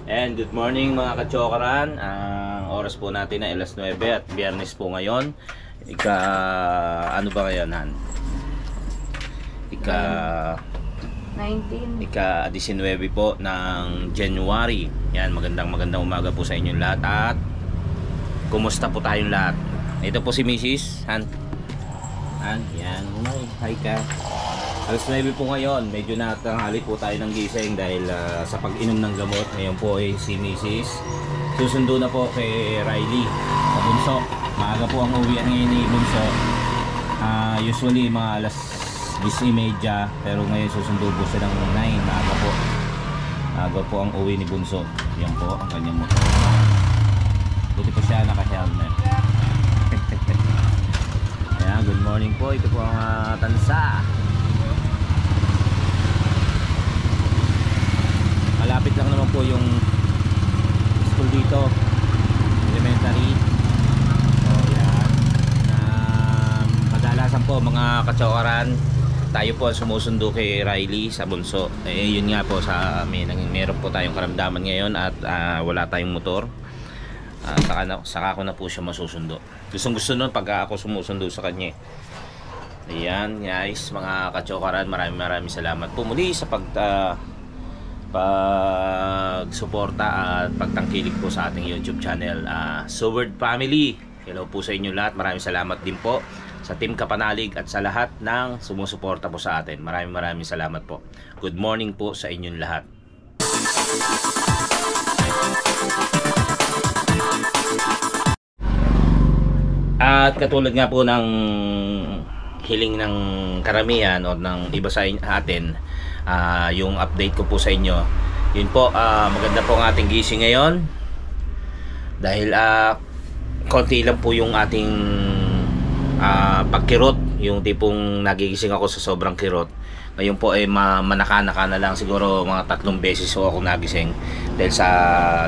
And good morning mga kachokaran. Ang oras po natin ay alas 9 at biyernes po ngayon. Ano ba ngayon, Han? Ika 19 po ng January. Yan, magandang umaga po sa inyong lahat. At kumusta po tayong lahat? Ito po si Mrs. Han. Yan. Hi ka. Alas 9 po ngayon, medyo natanghali po tayo ng gising dahil sa pag-inom ng gamot. Ngayon po ay si Mrs. Susundo na po kay Riley sa Bunso. Maaga po ang uwian ngayon ni Bunso. Usually mga alas 10:30, pero ngayon susundo po siya ng 9. Maaga po ang uwi ni Bunso. Yan po ang kanyang motor. Buti po siya naka-helmet. Ayan, good morning po. Ito po ang tansa. Malapit lang naman po yung school dito, elementary. So yan, kadalasan po mga kachokaran, tayo po ang sumusundo kay Riley sa Bunso. Yun nga po sa amin, meron po tayong karamdaman ngayon at wala tayong motor. Saka ako na po siya masusundo. Gusto nun pag ako sumusundo sa kanya. Ayan guys, mga kachokaran, maraming salamat po muli sa pagsuporta at pagtangkilik po sa ating YouTube channel, Soward Family. Hello po sa inyo lahat. Maraming salamat din po sa Team Kapanalig at sa lahat ng sumusuporta po sa atin. Maraming salamat po. Good morning po sa inyong lahat. At katulad nga po ng hiling ng karamihan o ng iba sa atin, yung update ko po sa inyo, yun po, maganda po ang ating gising ngayon dahil konti lang po yung ating pagkirot, yung tipong nagigising ako sa sobrang kirot. Ngayon po ay manaka-naka na lang, siguro mga 3 beses so ako nagising dahil sa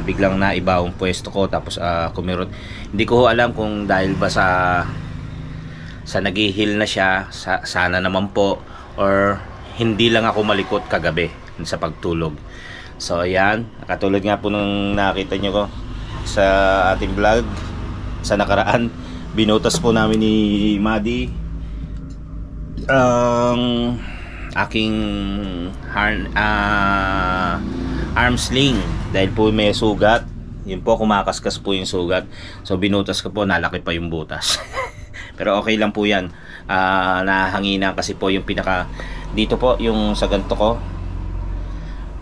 biglang naiba ang pwesto ko tapos kumirot. Hindi ko alam kung dahil ba sa nag-heal na siya, sana naman po, or hindi lang ako malikot kagabi sa pagtulog. So ayan, katulad nga po nung nakita nyo ko sa ating vlog sa nakaraan, binutas po namin ni Maddie ang aking arm sling dahil po may sugat. Yun po, kumakaskas po yung sugat. So binutas ko po, nalaki pa yung butas. Pero okay lang po yan. Nahanginan kasi po yung pinaka dito po, yung sa ganito ko,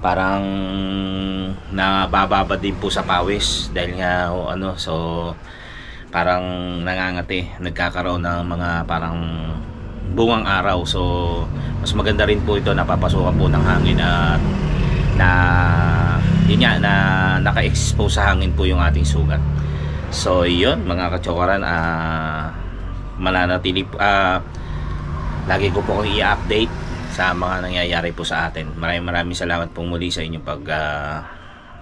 parang nabababa din po sa pawis dahil nga so parang nangangati, nagkakaroon ng mga parang bungang araw. So mas maganda rin po ito, napapasukan po ng hangin at yun nga, na naka-expose sa hangin po yung ating sugat. So yun mga kachokaran, mananatili lagi ko po i-update sa mga nangyayari po sa atin. Maraming salamat po muli sa inyong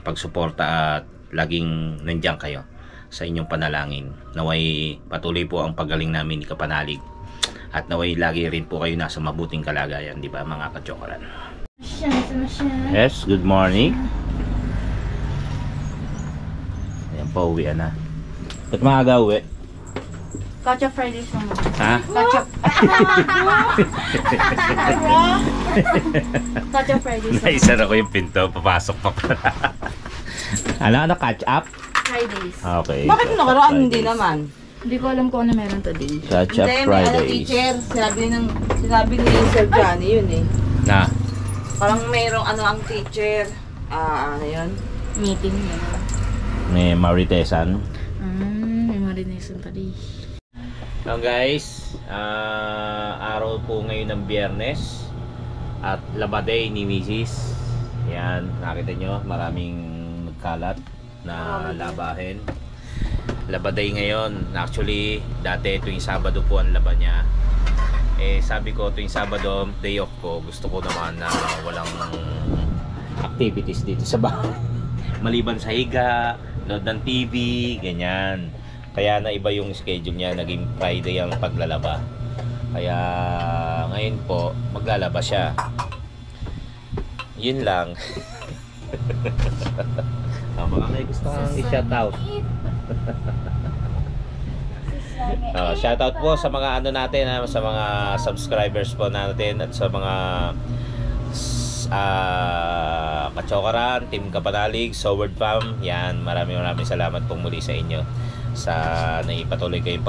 pagsuporta at laging nandiyan kayo sa inyong panalangin. Naway patuloy po ang paggaling namin ni Kapanalig at naway lagi rin po kayo nasa mabuting kalagayan, di ba mga kachokaran? Yes, good morning. Ayan po, uwi na. Ba't maaga uwi? Gotcha Fridays naman. Ha? Gotcha. Gotcha Fridays naman. Naisara ko yung pinto, papasok pa pala. Ano, catch up? Fridays. Okay. Bakit nakaraan hindi naman? Hindi ko alam kung ano meron today. Catch up Hindi, may Fridays. teacher. Sinabi ni Sir Johnny yun eh. Na? Parang mayroong ang teacher. Ano yun? Meeting yun. May Maritesan. May marinesan today. So guys, araw po ngayon ng Biyernes at Laba Day ni Mrs. Yan, nakita nyo, maraming nagkalat na labahin. Laba Day ngayon. Actually, dati tuwing Sabado po ang laba niya. Sabi ko tuwing Sabado, day off ko, gusto ko naman na walang activities dito sa bahay. Maliban sa higa, nood ng TV, ganyan. Kaya na iba yung schedule niya, naging Friday ang paglalaba. Kaya ngayon po maglalaba siya. Yun lang. Baka may gusto kang i-shoutout. Shoutout po sa mga ano natin, sa mga subscribers po natin at sa mga Kachokaran, Team Kapanalig, Soward Farm. Yan, maraming salamat po muli sa inyo sa naipatuloy kayong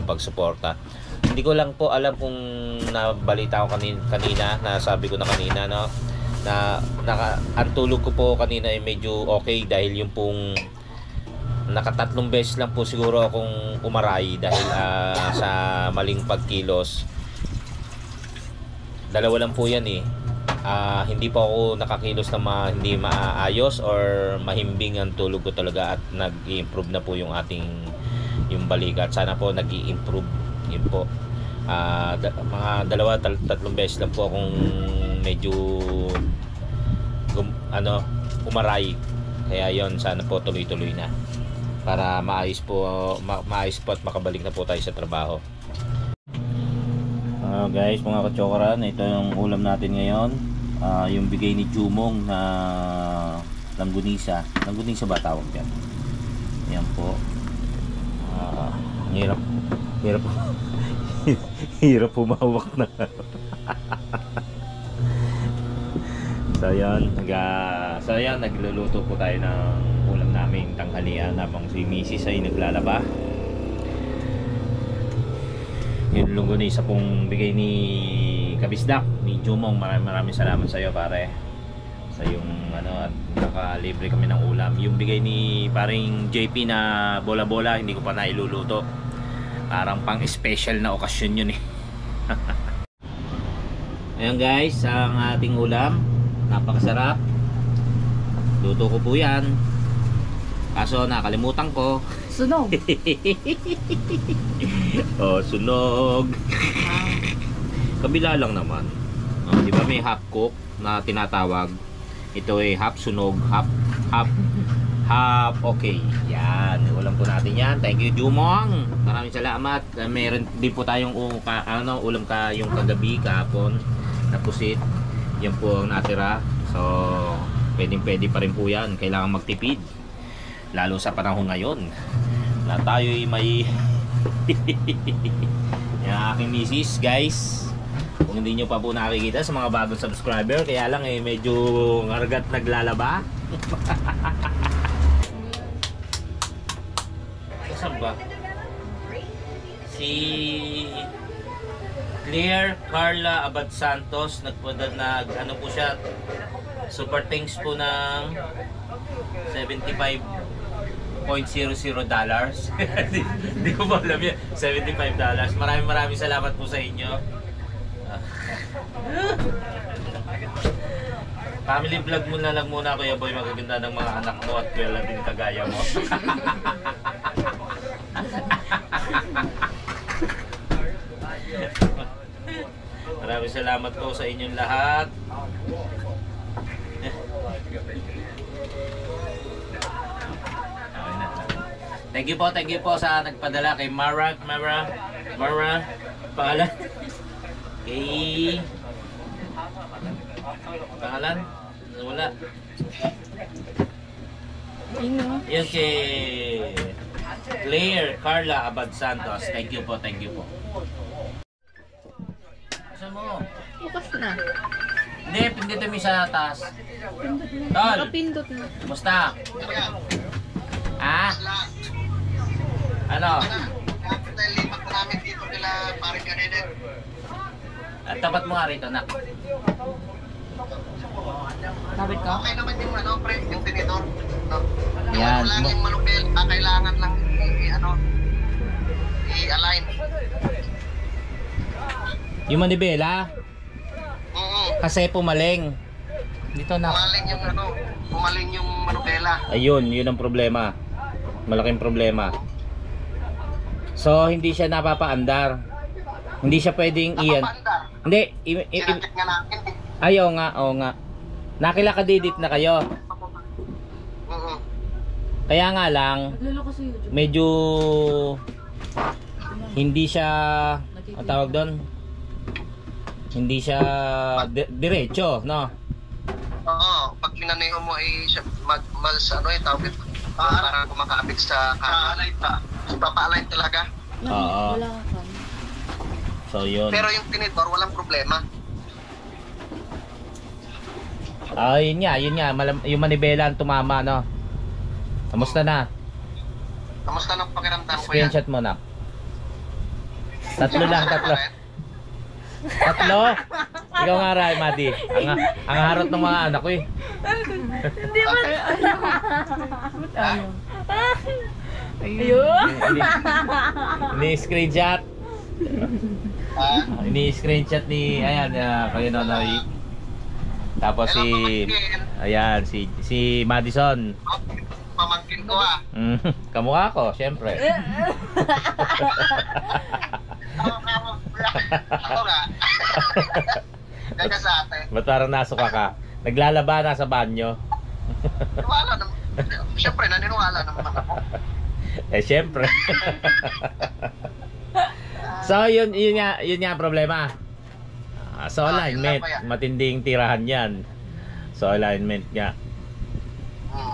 pagsuporta. Hindi ko lang po alam kung nabalita ko kanina, nasabi ko na kanina, no, na ang tulog ko po kanina ay medyo okay dahil yung pong nakatatlong beses lang po siguro akong umaray dahil sa maling pagkilos. Dalawa lang po yan eh. Hindi po ako nakakilos na hindi maayos or mahimbing ang tulog ko talaga, at nag-i-improve na po yung yung balikat. Sana po nag-i-improve. Yun po. Mga tatlong beses lang po akong medyo umaray. Kaya yon, sana po tuloy-tuloy na para maayos po at makabalik na po tayo sa trabaho. Guys, mga kachokaran, ito yung ulam natin ngayon. Yung bigay ni Jumong na langgunisa. Langgunisa ba tawag yan? Yan po. Hirap hirap humawak na. So yan, nagluluto po tayo ng ulam namin tanghalian habang si Mrs. ay naglalaba. Yung longganisa pong bigay ni Kabisdak, ni Jumong. Maraming salamat sa iyo, pare, sa yung at nakalibre kami ng ulam. Yung bigay ni paring JP na bola-bola, hindi ko pa nailuluto. Parang pang special na okasyon yun eh. Ayan guys, ang ating ulam, napakasarap. Luto ko po yan, kaso nakalimutan ko. Sunog. Sunog. Kabila lang naman. Di ba may half cook na tinatawag? Ito ay half sunog, half okay. Yan, ulam po natin yan. Thank you, Jumong. Maraming salamat. Meron din po tayong ulam yung kagabi, kahapon na pusit. Yan po ang natira. So, pwede pa rin po yan. Kailangan magtipid. Lalo sa panahon ngayon na tayo'y may yung aking misis, guys. Kung hindi nyo pa po nakikita sa mga bagong subscriber, kaya lang medyo ngargat naglalaba. Saan ba? Si Claire Carla Abad Santos ano po siya, super thanks po ng $75.00. Hindi ko ba alam yan. $75. Maraming salamat po sa inyo. Family vlog mo na lang muna, Kuya Boy. Magaganda ng mga anak mo at wala din kagaya mo. Maraming salamat po sa inyong lahat. Thank you po sa nagpadala kay Mara, pangalan? Kay pangalan? Wala. Yan kay Claire Carla Abad Santos. Thank you po. Saan mo? Bukas na. Hindi, pindutin mo sa taas. Tol, Nakapindot na. kumusta? Ha? Ano? Lipat namin dito nila paring kanina. At tapat mo nga rito, nak. Sabit ka? Okay naman yung pre, yung tinidor. No? Yan. Lang yung manupil, kailangan lang i-align. Yung manibela, kasi pumaling. Dito na. Pumaling yung manupela. Ayun, yun ang problema. Malaking problema. So, hindi siya napapaandar. Hindi siya pwedeng iyan. Hindi. Sinapit nga natin. Ayaw nga, oo nga. Nakilakadidit na kayo. Kaya nga lang, medyo hindi siya, ang tawag doon, hindi siya diretso, no? Oo, pag pag minaneho mo ay mas ano eh, tawag ito. Parang kumakabig sa kanan. Papaalay talaga. Oo. Wala ka. So yun. Pero yung tinidor, walang problema. Yun nga, yung manibela ang tumama, no? Kamusta na? Kamusta ng pakiramdam ko yan? Screenshot mo na. Tatlo lang. Tatlo? Ikaw nga, Ray, Madi. Ang harot ng mga anak ko eh. Hindi mo. Ayun. Ini-screenshot. Ini-screenshot ni, ayan, kayo Nonoy. Tapos si Madison. Pamangkin ko Kamukha ko, syempre. Ako nga. Gaga sa atin. Ba't parang nasuka ka? Naglalaba na sa banyo. Wala naman. Siyempre, naniniwala naman ako. Syempre. So, yun nga problema. So, alignment. Matinding tirahan yan. So, alignment nga.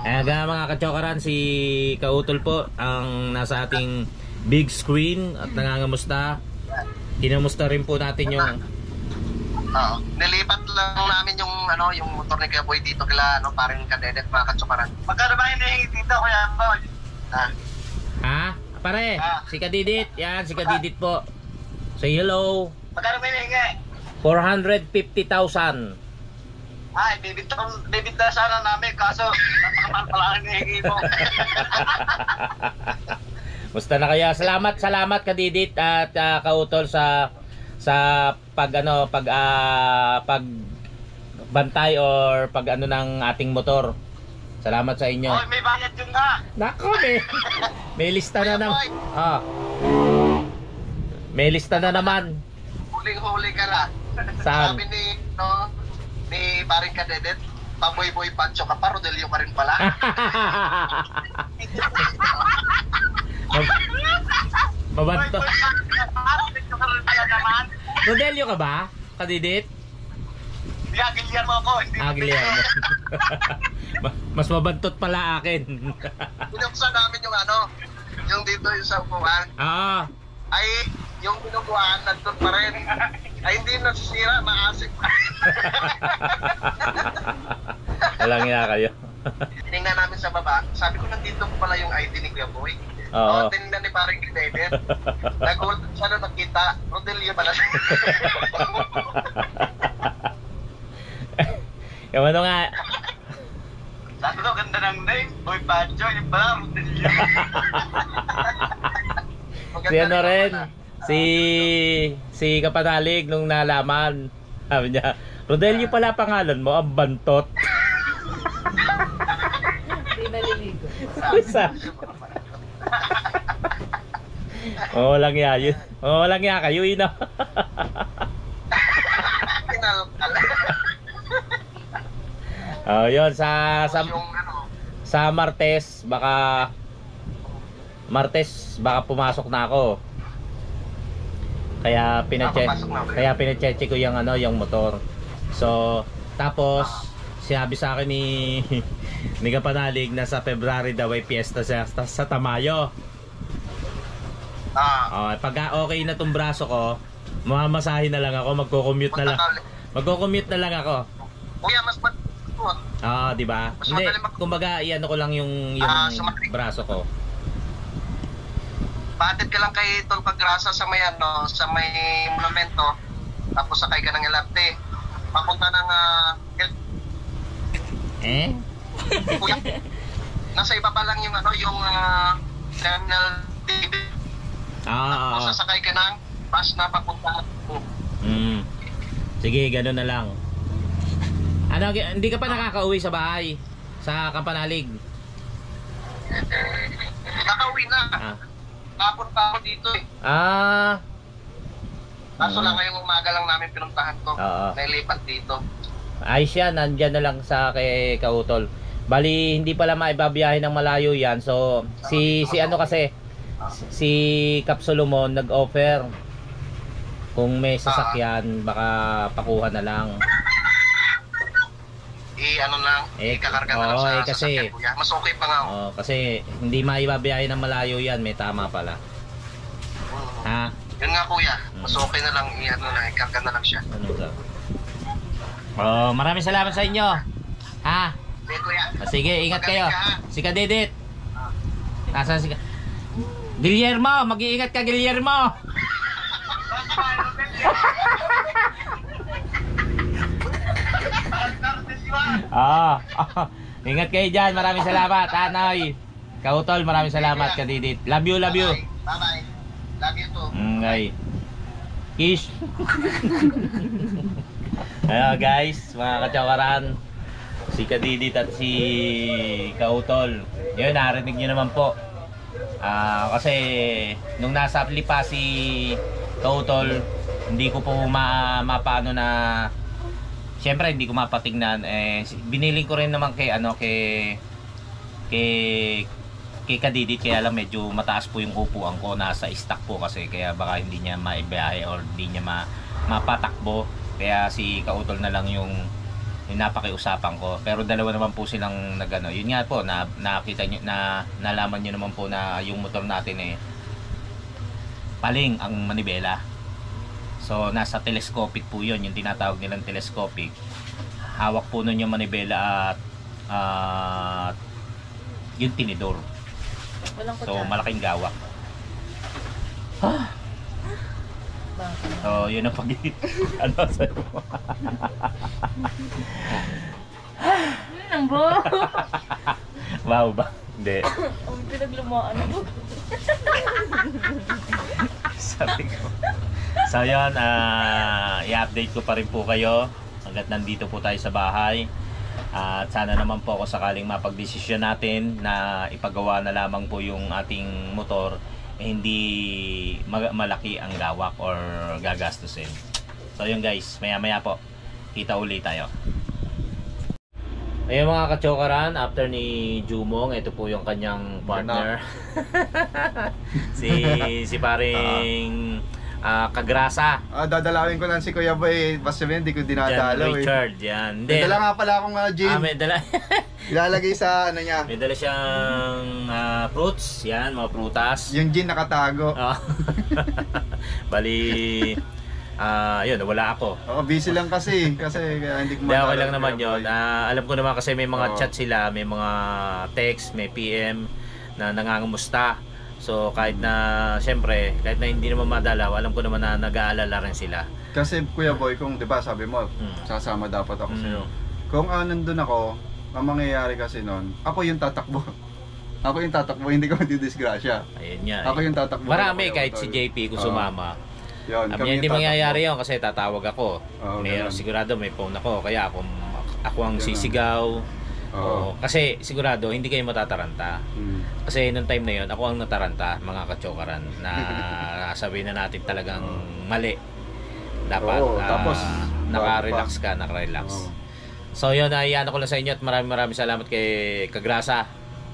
Mga kachokaran, si Kautol po ang nasa ating big screen at nangangamusta. Kinamusta rin po natin yung nilipat lang namin yung motor ni Kuya Boy dito kila parang kadedet mga kachokaran. Magkano ba hinihingi dito Kuya Boy? Ha? Pare, si Kadidit. Yan, si Kadidit po. Say hello. Magkano ba hinihingi? 450,000. Ay, bibita sana namin kaso napakamahal pala ang hinihingi mo. Musta na kaya? Salamat Kadidit at Kautol sa pagbantay or pag ano ng ating motor. Salamat sa inyo. Oy, may bayad yun nga. Nako, may lista na naman. May lista na naman. Huling-huli ka na. Saan? Sabi ni paring kadedet, paboy-boy pancho ka pa, Rodelio ka rin pala. Mabanto. Rodelio ka ba? Kadidit? Hindi, Aguiliar mo ako. Aguiliar mo. Mas mabantot pala akin. Binuksan namin yung dito yung sa upuan. Ay, yung binubuhan, nandun pa rin. Ay, hindi nasisira, maasik pa. Walang nga kayo. Tinignan namin sa baba. Sabi ko, nandito ko pala yung ID ni Kuya Boy. Oo. Tinignan ni parang David. Nagulat siya na nakita. Rodelio pala siya. Yung ano nga. Sabi ko, ganda ng name. Boy Pancho, yung pala, Rodelio. Si ano rin, si Kapanalig nung nalaman, sabi niya, Rodelio pala pangalan mo, ang bantot. Hindi naliligo. Walang nga yun. Walang nga kayo yun. Yun, sa Martes, baka pumasok na ako. Kaya pinacheck ko yung yung motor. So, tapos sinabi sa akin ni Kapanalig na sa February daw ay piyesta sa Tamayo. Pagka okay na tong braso ko, mamamasahin na lang ako, magko-commute na lang ako. Kuya, mas di ba? Hindi, kumbaga iano ko lang yung braso ko. Patid ka lang kay Tol Pagrasa sa may sa may monumento. Tapos sakay ka ng LRT. Papunta ng Kuya, nasa iba pa lang yung yung Terminal TV. Tapos sasakay ka ng bus na papunta. Sige, gano'n na lang. Hindi ka pa nakakauwi sa bahay sa Kapanalig? Nakauwi na. Kapon pa ako dito eh. Kaso lang ngayong umaga lang namin pinuntahan ko. Nailipat dito. Ayos yan, nandyan na lang sa kay Kautol. Bali, hindi pala maibabiyahe ng malayo yan. So, si Cap Solomon nag-offer. Kung may sasakyan, baka pakuha na lang. ikakarga na lang sa sasakyan, kuya. Mas okay pa nga. Kasi hindi maibabiyahe ng malayo yan, may tama pala. Ha? Yun nga, kuya. Mas okay na lang, ikarga na lang siya. Ano ka? Maraming salamat sa inyo. Ha? Sige, kuya. Sige, ingat kayo. Magaling ka, ha? Si Kadidit. Nasaan si Guillermo, mag-iingat ka, Guillermo. Ingat kayo dyan. Maraming salamat, Anoy. Kautol, maraming salamat, Kadidit. Love you, love you. Bye-bye. Love you too. Okay. Kiss. Ayan guys, mga katsakaran. Si Kadidit at si Kautol. Yun, narinig nyo naman po. Kasi nung nasa Aplipa si Kautol, hindi ko po mapaano na, siyempre hindi ko mapatingnan. Binili ko rin naman kay Kadidit, kaya lang medyo mataas po yung upuan ko, nasa stock po kasi, kaya baka hindi niya maibiyahe or hindi niya mapatakbo, kaya si Kautol na lang yung napakiusapan ko. Pero dalawa naman po silang nagano. Yun nga po, nakita nyo, nalaman nyo naman po na yung motor natin paling ang manibela. So nasa telescopic po yun, yung tinatawag nilang telescopic. Hawak po nun yung manibela at yung tinidor. So malaking gawak. So yun ang ano sa'yo mo. Ang bro. Wow ba? Hindi. Ang pinaglumaan mo. Sabi ko. So yun, i-update ko pa rin po kayo hanggat nandito po tayo sa bahay. At sana naman po ako sakaling mapagdesisyon natin na ipagawa na lamang po yung ating motor, hindi malaki ang gawak or gagastusin. So yun guys, maya maya po kita ulit tayo. Ayun mga kachokaran, after ni Jumong, ito po yung kanyang partner. si paring Kagrasa. Dadalawin ko lang si Kuya Boy, basta hindi ko dinadalaw. Richard, yan. May dala nga pala akong gin. May dala. Ilalagay sa ano niya. May dala siyang fruits, yan, mga prutas. Yung gin nakatago. Bali, yun, wala ako. Busy lang kasi kaya hindi ko madala. Okay lang naman yun. Alam ko naman kasi may mga chat sila, may mga text, may PM na nangangamusta. So kahit na, syempre, kahit na hindi naman madalaw, alam ko naman na nag-aalala rin sila. Kasi Kuya Boy, kung 'di ba sabi mo, sasama dapat ako sa'yo. Kung nandun ako, ang mangyayari kasi noon, ako yung tatakbo. Ako yung tatakbo, hindi ko madidisgrasya. Ayun nga. Ako yung tatakbo. Marami kahit si JP kung sumama. Yun, Hindi mangyayari yun kasi tatawag ako. Ganun. Sigurado may phone ako, kaya ako ang sisigaw. Kasi sigurado hindi kayo matataranta. Kasi nung time na yun, ako ang nataranta, mga kachokaran, na sabihin na natin talagang mali. Dapat tapos naka-relax ka, naka-relax. So yun, iyan ko lang sa inyo at maraming salamat kay Kagrasa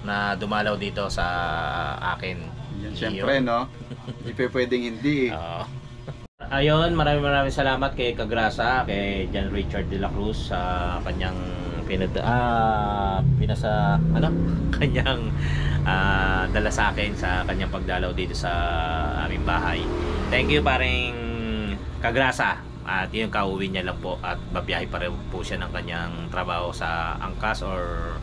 na dumalaw dito sa akin. Siyempre, no? Hindi pwedeng hindi. Ayun, maraming salamat kay Kagrasa, kay John Richard de la Cruz sa kanyang kanyang dala sa akin sa kanyang pagdalaw dito sa aming bahay. Thank you paring Kagrasa. At yun, kauwi niya lang po at babiyahe pa rin po siya ng kanyang trabaho sa angkas or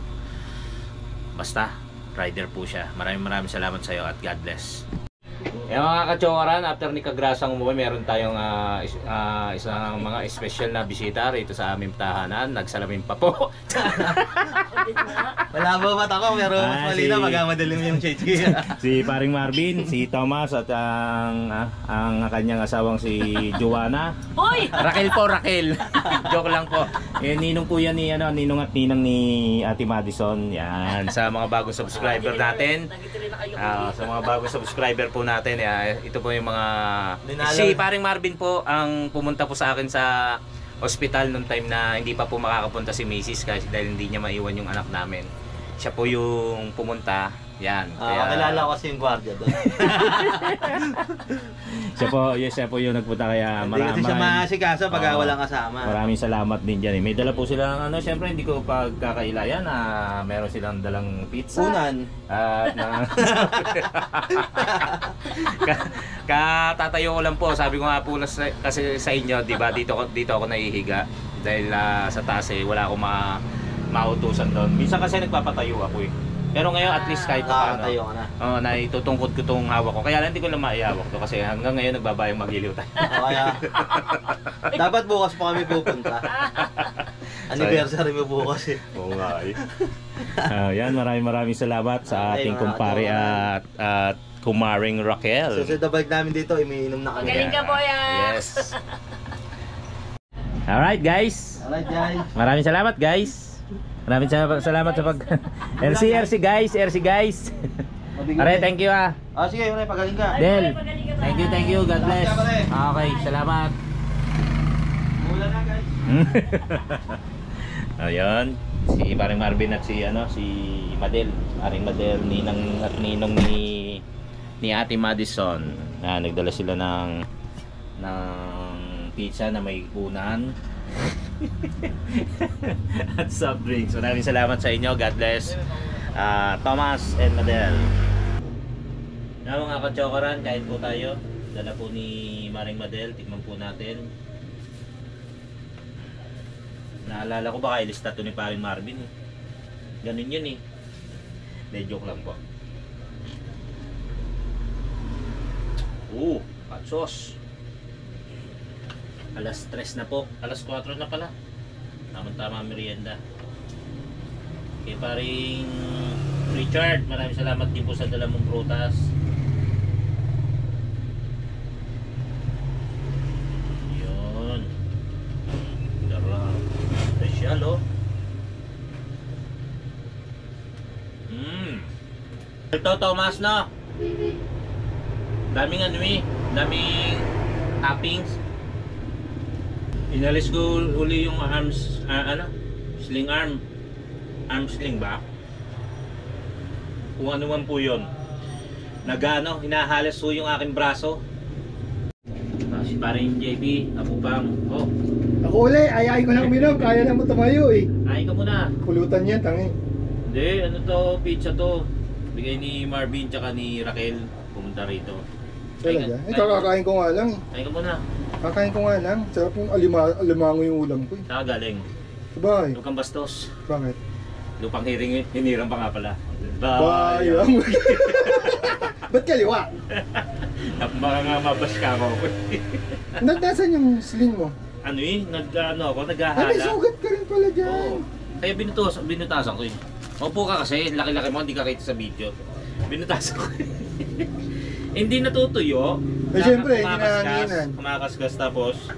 basta rider po siya. Maraming salamat sa iyo at God bless. Yung mga kachokaran, after ni Kagrasang umuwi, meron tayong isang mga special na bisita rito sa aming tahanan. Nagsalamin pa po. Malabo mata ko, pero mas malina magmadalim yung shade. Si paring Marvin, si Thomas at ang kanyang asawang si Joanna. Hoy! Raquel po, Raquel. Joke lang po. Ninong po yan ni ninong at ninang ni Ate Madison. Yan, sa mga bagong subscriber natin. Sa mga bagong subscriber po natin, ito po yung mga si paring Marvin po ang pumunta po sa akin sa hospital nung time na hindi pa po makakapunta si Mrs. kasi dahil hindi niya maiwan yung anak namin. Siya po yung pumunta, Yan. Kilala ko kasi yung gwardiya doon. siya po yung nagpunta kaya Hindi kasi siya maasikaso pag Oo. walang kasama. Maraming salamat din dyan. May dala po silang syempre hindi ko pagkakailayan na meron silang dalang pizza. Unan. At katatayo ko lang po. Sabi ko nga po kasi sa inyo, di ba? Dito ako nahihiga dahil sa taas wala akong mautusan doon. Minsan kasi nagpapatayo ako eh. Pero ngayon at least kahit paano. Tayo ka na. Naitutungkod ko tong hawak ko. Kaya lang hindi ko lang maihawak to kasi hanggang ngayon nagbabayang magiliw tayo. Kaya dapat bukas pa kami pupunta. Anniversary mo bukas eh. Oo nga eh. Yan, maraming salamat sa ating kumpare at kumaring Raquel. Susunod na balik namin dito, imiinom na kami. Magaling ka po yan. Yes. Alright guys. Alright guys. Maraming salamat guys. Maraming salamat sa pag RC guys. Alright, thank you Sige, Ray, pagaling ka. Del. Thank you. God bless. Okay, salamat. Mula na guys. Ayun, si Paring Marvin at si Madel, Paring Madel, ninong ni Ate Madison. Nagdala sila ng pizza na may unan. At soft drinks. Maraming salamat sa inyo. God bless. Thomas and Madel. Mga kachokaran, kain po tayo. Dala po ni Maring Madel. Tikman po natin. Naalala ko baka ilista to ni Paring Marvin eh. Ganun yun eh. De joke lang po. Hot sauce. Alas 3 na po. Alas 4 na pala. Tama-tama merienda. Kay Paring Richard, maraming salamat din po sa dala mong prutas. Yun. Darap. Special oh. Ito Thomas no? Daming daming toppings. Inalis ko uli yung sling arm sling ba? Kung ano man po yun. Hinahalas po yung aking braso. Si Paring JP, Apupang. Ako uli, ayayin ko lang uminom, kaya na mo tumayo eh. Ay ka muna. Pulutan yan, tangi. Hindi, pizza to. Bigay ni Marvin tsaka ni Raquel. Pumunta rito. Talaga? Ikaw kakain ko nga lang eh. Ay ka muna. Kakain ko nga lang. Sarap yung alimango yung ulam ko eh. Saka galing. Sabay. Lupang bastos. Bakit? Lupang hinirang pa nga pala. Bayang. Ba't kaliwa? Baka nga mabash ka ako. Nasaan yung sling mo? Ako, Ay, naghahala. may sugat ka rin pala dyan. Oo. Kaya binutasan ko eh. Opo ka kasi, laki-laki mo, hindi ka kita sa video. Binutasan ko. Hindi natutuyo. Eh, syempre, hindi nahanginan. Kumakaskas tapos,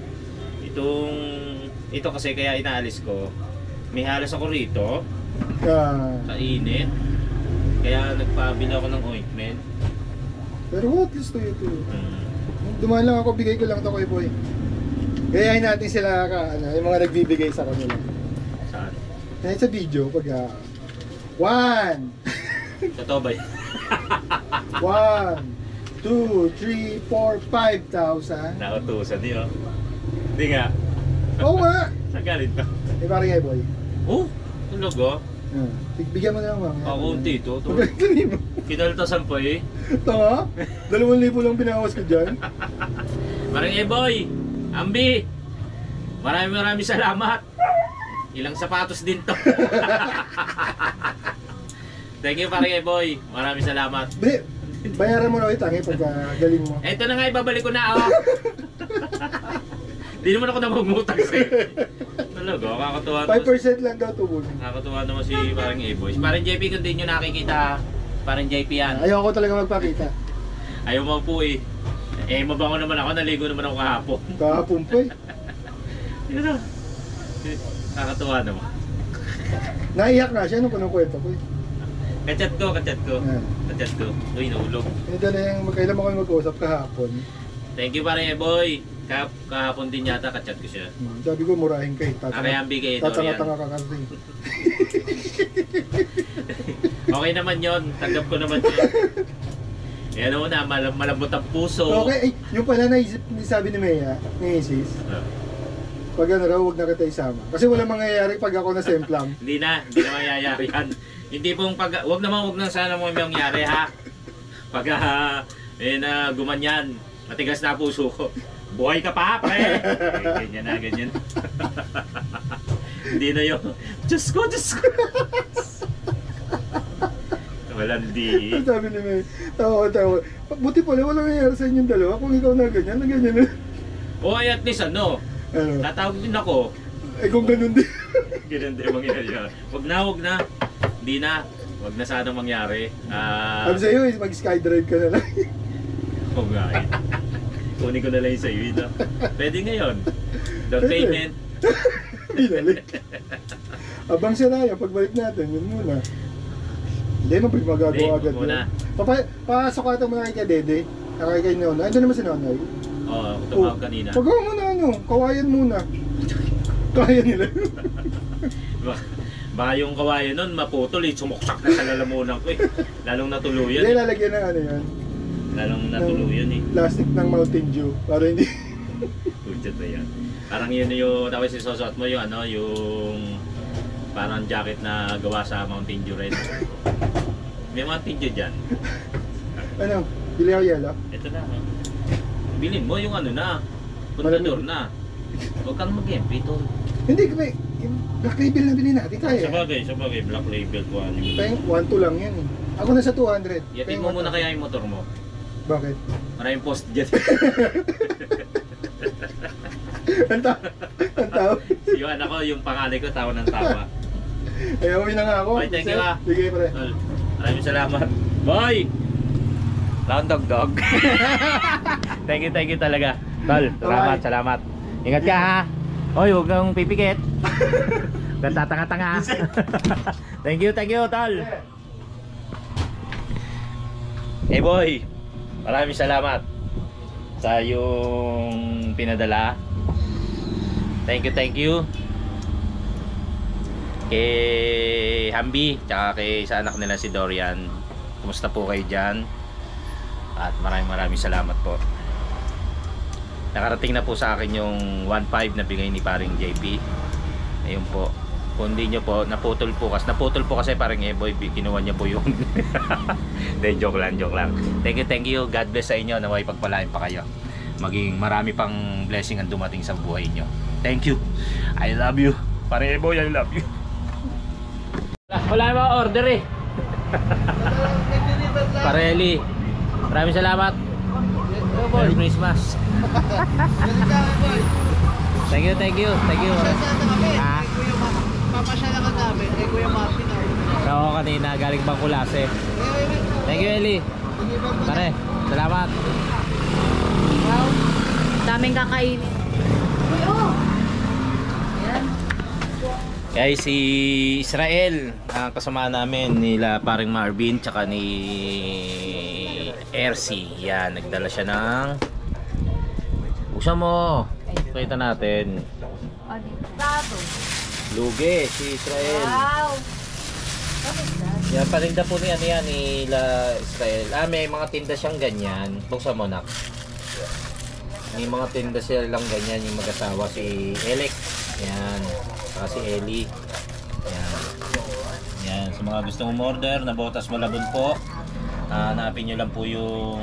ito kasi kaya inaalis ko. May halos ako rito, sa init. Kaya nagpabili ako ng ointment. Pero what is to you too? Dumaan lang ako, bigay ko lang ito kay Boy. Gayahin natin sila yung mga nagbibigay sa kanila. Saan? Kahit sa video, pag 1, Totoo ba yun? 1, 2, 3, 4, 5,000. Nautusan niyo. Hindi nga. Oo nga! Saan galing to? Eh, parang kay Boy. Oh, tulog oh. Bigyan mo na lang mga. Ako dito. Pagkakalin mo. Kinaltasan pa eh. Tama? 2,000 lang pinawas ko dyan. Maring Boy, Ambi, maraming salamat. Ilang sapatos din to. Thank you Paring Boy, maraming salamat. Bayaran mo na ulit tangi pagka galing mo. Ito na nga, ibabalik ko na oh. Di naman ako namumutang sa'yo. Talaga, kakatuwa naman. 5% lang daw tubog. Kakatuwa naman si Paring Boy. Si Paring JP kung di nyo nakikita, Paring JP yan. Ayaw ko talaga magpakita. Ayaw mo po eh. Mabango naman ako, naligo naman ako kahapon. Kahapon po eh. Yun o. Kakatuwa naman. Naiyak na siya nung kinukwento ko eh. Kachat ko. Yan. Kachat ko. Uy, nahulog. Kailan mo kami mag-usap kahapon. Thank you Paring Boy. Kahapon din yata kachat ko siya. Sabi ko murahin ka eh. Arayambi kay Dorian. Tatanga-tanga ka kasi. Okay naman yon, tanggap ko naman yun. Yan o na, malambot ang puso. Okay, yung pala naisip, sabi ni Mea, ni Isis, pag ano raw, huwag na kita isama. Kasi walang mangyayari pag ako nasemplang. Hindi na mangyayari yan. Hindi pong wag na sana mo mangyari ha. Pag gumanyan, matigas na puso ko. Buhay ka pa, pre! Ganyan. Hindi na yun. Diyos ko! Malandi. Sabi ni Mea, tawa. Buti pala walang nangyayari sa inyong dalawa kung ikaw na ganyan na. O ay at least ano, tatawag din ako. Eh kung ganun din. Ganun din mangyari. Wag na. Hindi na. Wag na sana mangyari. Sabi sa'yo, mag-skydrive ka na lang. Oo nga eh. Kunin ko na lang yung sa'yo yun. Pwede ngayon. Down payment. Binalik. Abang siraya, pagbalik natin, yun muna. Hindi mo magagawa agad muna. Pasok ka ito muna kay Dede. Kay Nonoy. Ando naman si Nonoy. Oo, tumawag kanina. Pagawa mo na kawayan muna. Kaya nila. Baka yung kawayan nun maputol eh, sumuksak na sa lalamunan ko eh. Lalong natuluyan. Hindi, lalagyan ng ano yan. Lalong natuluyan eh. Plastic ng Mountain Dew. Para hindi. Pujat na yan. Parang yun yung, tapos isusot mo yung ano, yung parang jacket na gawa sa Mountain Dew red. May Mountain Dew dyan. Ano? Bili ako yelo? Ito na. Bilhin mo yung ano na. Pundador na. Huwag kang mag-MP tol. Hindi, yung Black Label na bilhin natin. Kaya. Sabagay, Black Label ko. Peng 1-2 lang yan eh. Ako nasa 200. Yatin mo muna kaya yung motor mo. Bakit? Maraming post dyan. Ang tao. Yung anak ko, yung panganay ko, tawa ng tawa. Eh, uwi na nga ako. Ay, thank you ah. Sige, pre. Tol, maraming salamat. Boy! Round dog. Thank you talaga. Tol, salamat. Ingat ka ha. Oy, huwag kang pipikit. Huwag kang tatanga-tanga. Thank you, tol. Hey boy, maraming salamat sa yung pinadala. Thank you. Kay Hambi, tsaka sa anak nila si Dorian. Kumusta po kayo dyan? At maraming salamat po. Nakarating na po sa akin yung 1.5 na bigay ni paring JP. Ayun po. Kung hindi nyo po, naputol po kasi paring Eboy, kinuha niya po yun. Then joke lang. Thank you. God bless sa inyo. Naway pagpalain pa kayo. Maging marami pang blessing ang dumating sa buhay nyo. Thank you. I love you. Paring Eboy, I love you. Wala naman order eh. Pareli. Maraming salamat. Merry Christmas. Thank you. Ha? Papasya lang namin kay Kuya Martin. Oo, kanina galing Bangkulase. Thank you, Eli. Pare, salamat. Wow. Daming kakainin. Ayan. Guys, si Israel, ang kasama namin nila paring Marvin tsaka ni RC. Yan, nagdala siya ng buksan mo. Pakita natin. Plato. Luge, si Israel. Wow. Yan, parinda po niya nila Israel. May mga tinda siyang ganyan. Buksan mo, nak. May mga tinda silang ganyan yung mag-asawa. Si Elec. Yan. Saka si Eli. Yan. Sa mga gustong umorder na botas malabon po, hanapin nyo lang po yung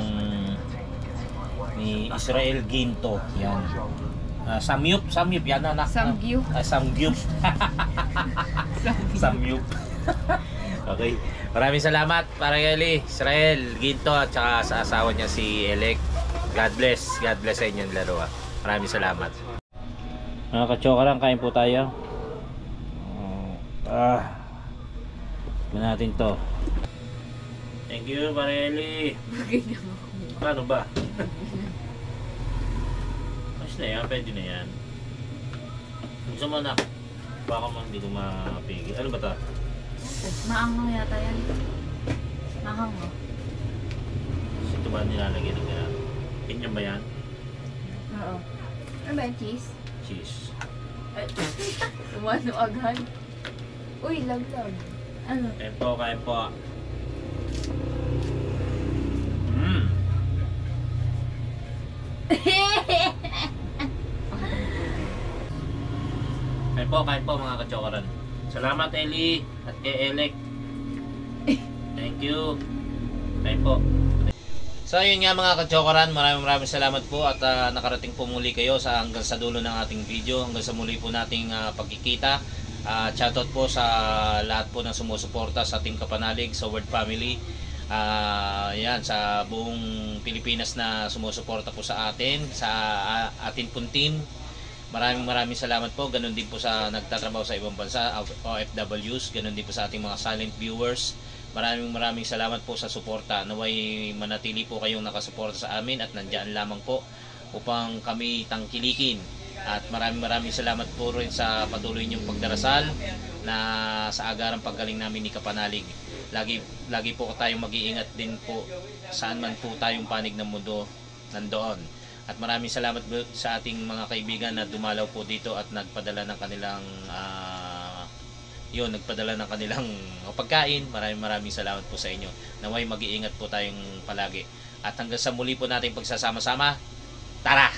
ni Israel Ginto. Yan. Samyup. Yan, anak. Samgyup. Samgyup. Samyup. Okay. Maraming salamat para kay Israel Ginto at saka sa asawa niya si Elec. God bless sa inyong laro. Maraming salamat. Mga kachoka lang, kain po tayo. Gawin natin to. Thank you, Mareli. Paano ba? Mas na yan, pwede na yan. Gusto mo na. Baka man hindi ko mapigil. Ano ba ito? Maanghang yata yan. Maanghang mo. Ito ba nilalagay ng gano'n? Ganyan ba yan? Oo. Ano ba yung cheese? Cheese. Umano agad. Uy, laglag. Ano? Kain po. kain po mga kachokaran. Salamat Eli at kay Elec. Thank you. Kain po. So yun nga mga kachokaran, maraming salamat po at nakarating po muli kayo hanggang sa dulo ng ating video, hanggang sa muli po nating pagkikita. Shoutout po sa lahat po ng sumusuporta sa ating Kapanalig, sa Word Family. Yan, sa buong Pilipinas na sumusuporta po sa atin, sa ating pong team. Maraming salamat po. Ganun din po sa nagtatrabaho sa ibang bansa, OFWs, ganun din po sa ating mga silent viewers. Maraming salamat po sa suporta. Naway manatili po kayong nakasuporta sa amin at nandiyan lamang po upang kami tangkilikin. At maraming salamat po rin sa patuloy niyong pagdarasal na sa agarang paggaling namin ni Kapanalig. Lagi po tayong mag-iingat din po saan man po tayong panig ng mundo nandoon. At maraming salamat sa ating mga kaibigan na dumalaw po dito at nagpadala ng kanilang pagkain. Maraming salamat po sa inyo. Naway mag-iingat po tayong palagi. At hanggang sa muli po nating pagsasama-sama. Tara!